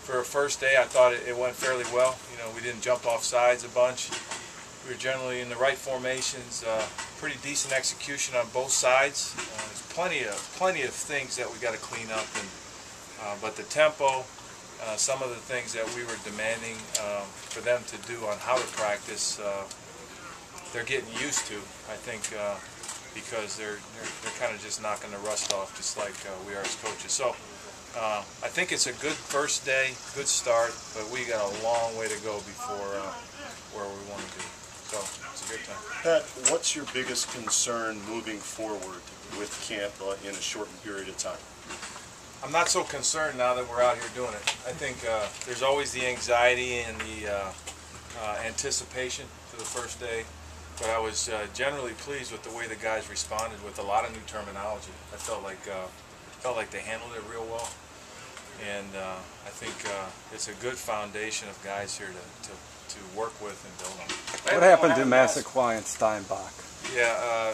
For a first day, I thought it went fairly well. You know, we didn't jump off sides a bunch. We were generally in the right formations. Pretty decent execution on both sides. There's plenty of things that we got to clean up, but the tempo, some of the things that we were demanding for them to do on how to practice, they're getting used to. I think because they're kind of just knocking the rust off, just like we are as coaches. So I think it's a good first day, good start, but we got a long way to go before where we want to be. So it's a good time. Pat, what's your biggest concern moving forward with camp in a shortened period of time? I'm not so concerned now that we're out here doing it. I think there's always the anxiety and the anticipation for the first day, but I was generally pleased with the way the guys responded with a lot of new terminology. I felt like they handled it real well, and I think it's a good foundation of guys here to work with and build on. What happened to Massaquoi and Steinbach? Yeah,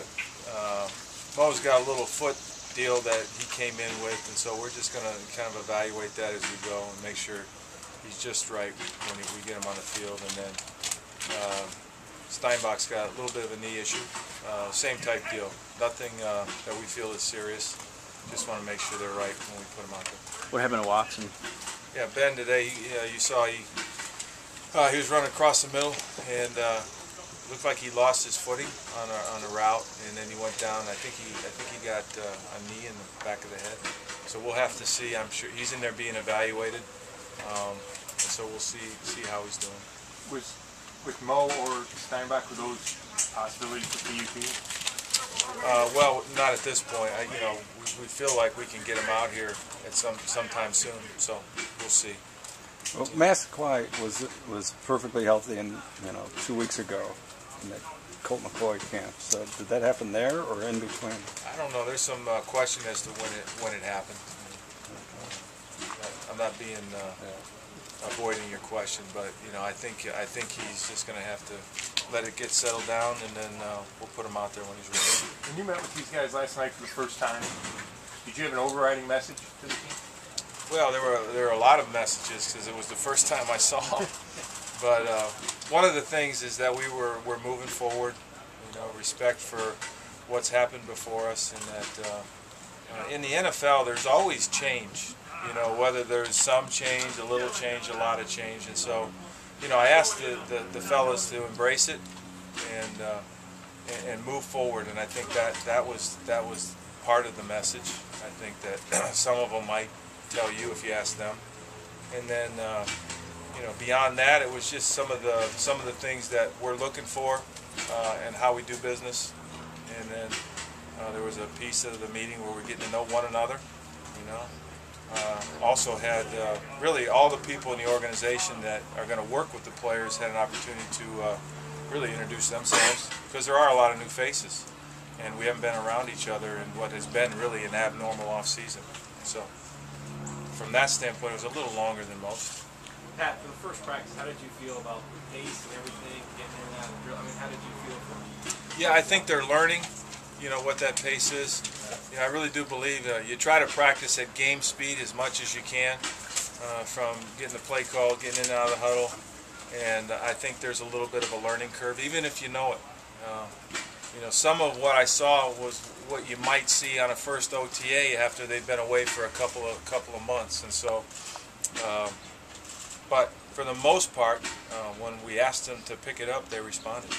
Mo's got a little foot deal that he came in with, and so we're just going to kind of evaluate that as we go and make sure he's just right when we get him on the field. And then Steinbach's got a little bit of a knee issue, same type deal. Nothing that we feel is serious. Just want to make sure they're right when we put them out there. What happened to Watson? Yeah, Ben today, you saw he was running across the middle, and looked like he lost his footing on a route, and then he went down. I think he got a knee in the back of the head. So we'll have to see. I'm sure he's in there being evaluated, and so we'll see how he's doing. With Mo or Steinbach, were those possibilities for PUP? Well, not at this point. We feel like we can get him out here at sometime soon. So we'll see. Well, Massaquoi was perfectly healthy, and 2 weeks ago in that Colt McCoy camp. So did that happen there or in between? I don't know. There's some question as to when it happened. I'm not being avoiding your question, but I think he's just going to have to let it get settled down, and then we'll put him out there when he's ready. When you met with these guys last night for the first time, did you have an overriding message to the team? Well, there were a lot of messages because it was the first time I saw him. But one of the things is that we're moving forward. Respect for what's happened before us, and that in the NFL there's always change. Whether there's some change, a little change, a lot of change, and so I asked the fellas to embrace it and move forward, and I think that was part of the message. I think that some of them might tell you if you ask them, and then beyond that, it was just some of the things that we're looking for and how we do business. And then there was a piece of the meeting where we're getting to know one another. Also had really all the people in the organization that are going to work with the players had an opportunity to really introduce themselves, because there are a lot of new faces, and we haven't been around each other in what has been really an abnormal off season. So from that standpoint, it was a little longer than most. Pat, for the first practice, how did you feel about the pace and everything, getting in and out of the drill? I mean, how did you feel from it? Yeah, I think they're learning, what that pace is. I really do believe you try to practice at game speed as much as you can, from getting the play call, getting in and out of the huddle, and I think there's a little bit of a learning curve, even if you know it. Some of what I saw was what you might see on a first OTA after they've been away for a couple of months, and so. But for the most part, when we asked them to pick it up, they responded.